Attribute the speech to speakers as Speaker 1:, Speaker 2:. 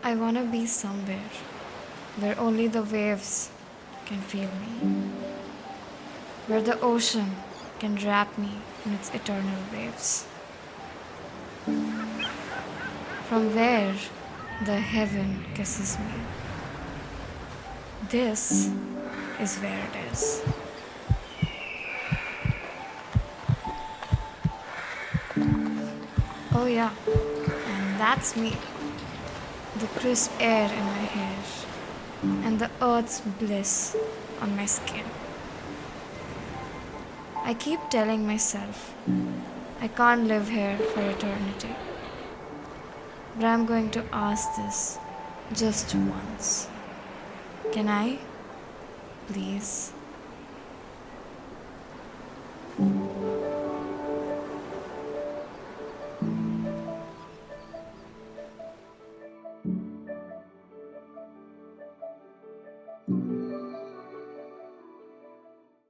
Speaker 1: I want to be somewhere where only the waves can feel me, where the ocean can wrap me in its eternal waves, from where the heaven kisses me. This is where it is. Oh, yeah, and that's me. The crisp air in my hair and the earth's bliss on my skin. I keep telling myself I can't live here for eternity. But I'm going to ask this just once. Can I? Please.